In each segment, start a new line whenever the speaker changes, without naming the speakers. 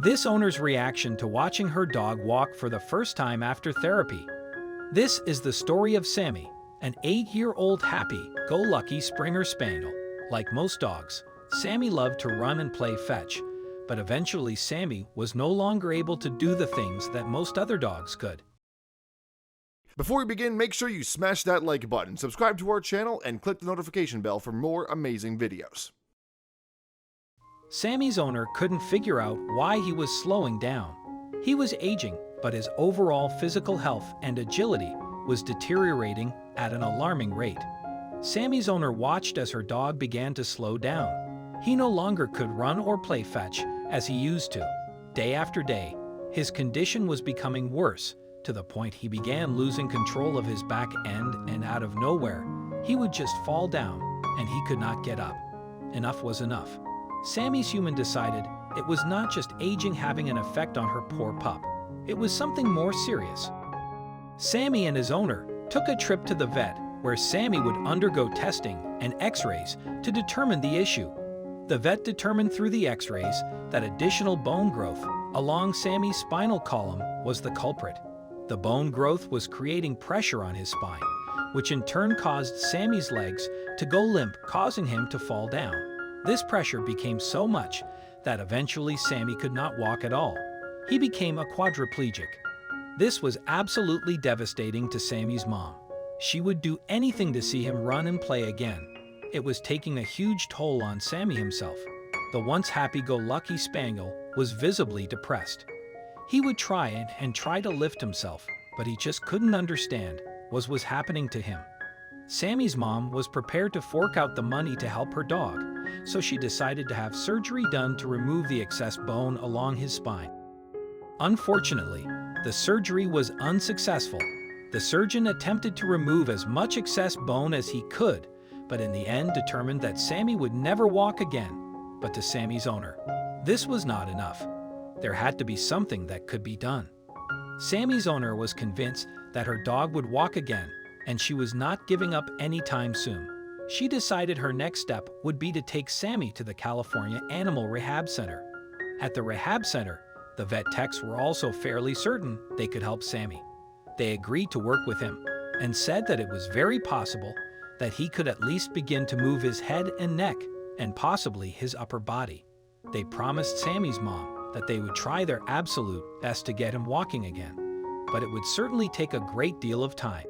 This owner's reaction to watching her dog walk for the first time after therapy. This is the story of Sammy, an 8-year-old happy-go-lucky Springer Spaniel. Like most dogs, Sammy loved to run and play fetch, but eventually Sammy was no longer able to do the things that most other dogs could.
Before we begin, make sure you smash that like button, subscribe to our channel, and click the notification bell for more amazing videos.
Sammy's owner couldn't figure out why he was slowing down. He was aging, but his overall physical health and agility was deteriorating at an alarming rate. Sammy's owner watched as her dog began to slow down. He no longer could run or play fetch as he used to. Day after day, his condition was becoming worse, to the point he began losing control of his back end, and out of nowhere, he would just fall down and he could not get up. Enough was enough. Sammy's human decided it was not just aging having an effect on her poor pup. It was something more serious. Sammy and his owner took a trip to the vet where Sammy would undergo testing and x-rays to determine the issue. The vet determined through the x-rays that additional bone growth along Sammy's spinal column was the culprit. The bone growth was creating pressure on his spine, which in turn caused Sammy's legs to go limp, causing him to fall down. This pressure became so much that eventually Sammy could not walk at all. He became a quadriplegic. This was absolutely devastating to Sammy's mom. She would do anything to see him run and play again. It was taking a huge toll on Sammy himself. The once happy-go-lucky spaniel was visibly depressed. He would try and try to lift himself, but he just couldn't understand what was happening to him. Sammy's mom was prepared to fork out the money to help her dog, so she decided to have surgery done to remove the excess bone along his spine. Unfortunately, the surgery was unsuccessful. The surgeon attempted to remove as much excess bone as he could, but in the end determined that Sammy would never walk again. But to Sammy's owner, this was not enough. There had to be something that could be done. Sammy's owner was convinced that her dog would walk again, and she was not giving up anytime soon. She decided her next step would be to take Sammy to the California Animal Rehab Center. At the rehab center, the vet techs were also fairly certain they could help Sammy. They agreed to work with him and said that it was very possible that he could at least begin to move his head and neck and possibly his upper body. They promised Sammy's mom that they would try their absolute best to get him walking again, but it would certainly take a great deal of time.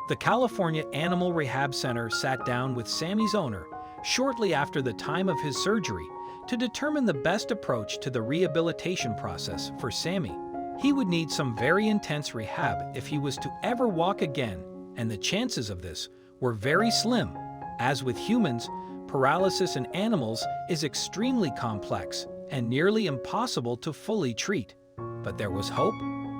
The California Animal Rehab Center sat down with Sammy's owner shortly after the time of his surgery to determine the best approach to the rehabilitation process for Sammy. He would need some very intense rehab if he was to ever walk again, and the chances of this were very slim. As with humans, paralysis in animals is extremely complex and nearly impossible to fully treat. But there was hope.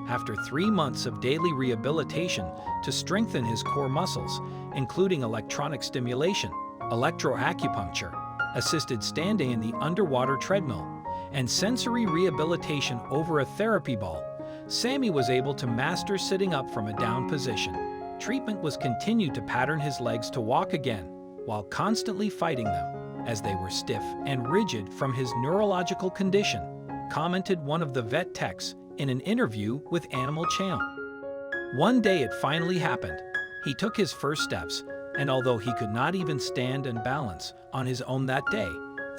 After 3 months of daily rehabilitation to strengthen his core muscles, including electronic stimulation, electroacupuncture, assisted standing in the underwater treadmill, and sensory rehabilitation over a therapy ball, Sammy was able to master sitting up from a down position. Treatment was continued to pattern his legs to walk again, while constantly fighting them, as they were stiff and rigid from his neurological condition, commented one of the vet techs in an interview with Animal Channel. One day it finally happened. He took his first steps, and although he could not even stand and balance on his own that day,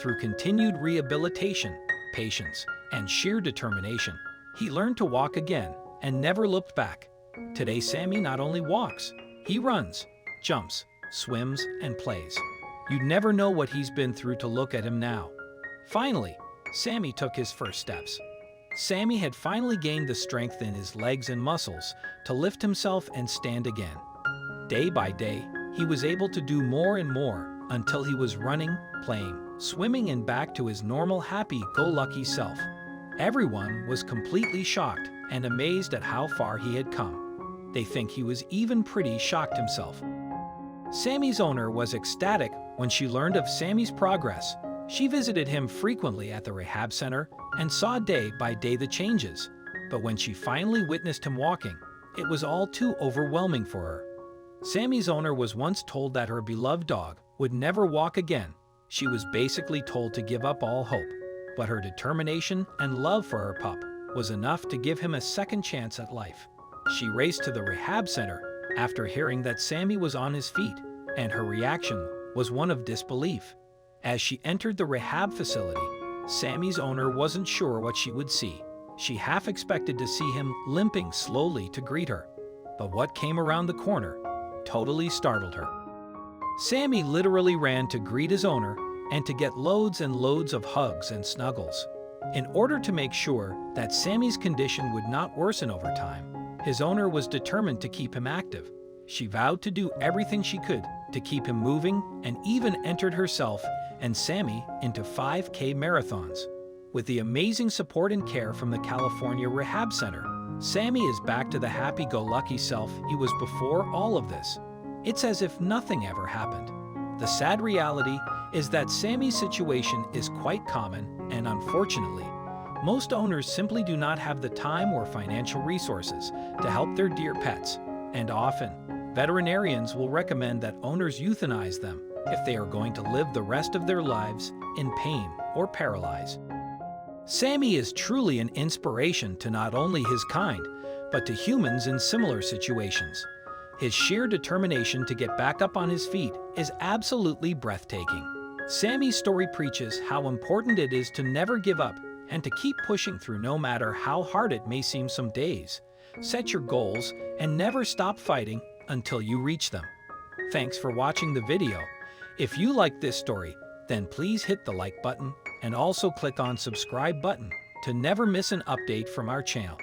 through continued rehabilitation, patience, and sheer determination, he learned to walk again and never looked back. Today Sammy not only walks, he runs, jumps, swims, and plays. You'd never know what he's been through to look at him now. Finally, Sammy took his first steps. Sammy had finally gained the strength in his legs and muscles to lift himself and stand again. Day by day, he was able to do more and more until he was running, playing, swimming, and back to his normal happy-go-lucky self. Everyone was completely shocked and amazed at how far he had come. They think he was even pretty shocked himself. Sammy's owner was ecstatic when she learned of Sammy's progress. She visited him frequently at the rehab center and saw day by day the changes. But when she finally witnessed him walking, it was all too overwhelming for her. Sammy's owner was once told that her beloved dog would never walk again. She was basically told to give up all hope. but her determination and love for her pup was enough to give him a second chance at life. She raced to the rehab center after hearing that Sammy was on his feet, and her reaction was one of disbelief. As she entered the rehab facility, Sammy's owner wasn't sure what she would see. She half expected to see him limping slowly to greet her, but what came around the corner totally startled her. Sammy literally ran to greet his owner and to get loads and loads of hugs and snuggles. In order to make sure that Sammy's condition would not worsen over time, his owner was determined to keep him active. She vowed to do everything she could to keep him moving and even entered herself and Sammy into 5K marathons. With the amazing support and care from the California Rehab Center, Sammy is back to the happy-go-lucky self he was before all of this. It's as if nothing ever happened. The sad reality is that Sammy's situation is quite common, and unfortunately, most owners simply do not have the time or financial resources to help their dear pets, and often, veterinarians will recommend that owners euthanize them if they are going to live the rest of their lives in pain or paralyzed. Sammy is truly an inspiration to not only his kind, but to humans in similar situations. His sheer determination to get back up on his feet is absolutely breathtaking. Sammy's story preaches how important it is to never give up and to keep pushing through no matter how hard it may seem some days. Set your goals and never stop fighting until you reach them. Thanks for watching the video. If you like this story, then please hit the like button and also click on subscribe button to never miss an update from our channel.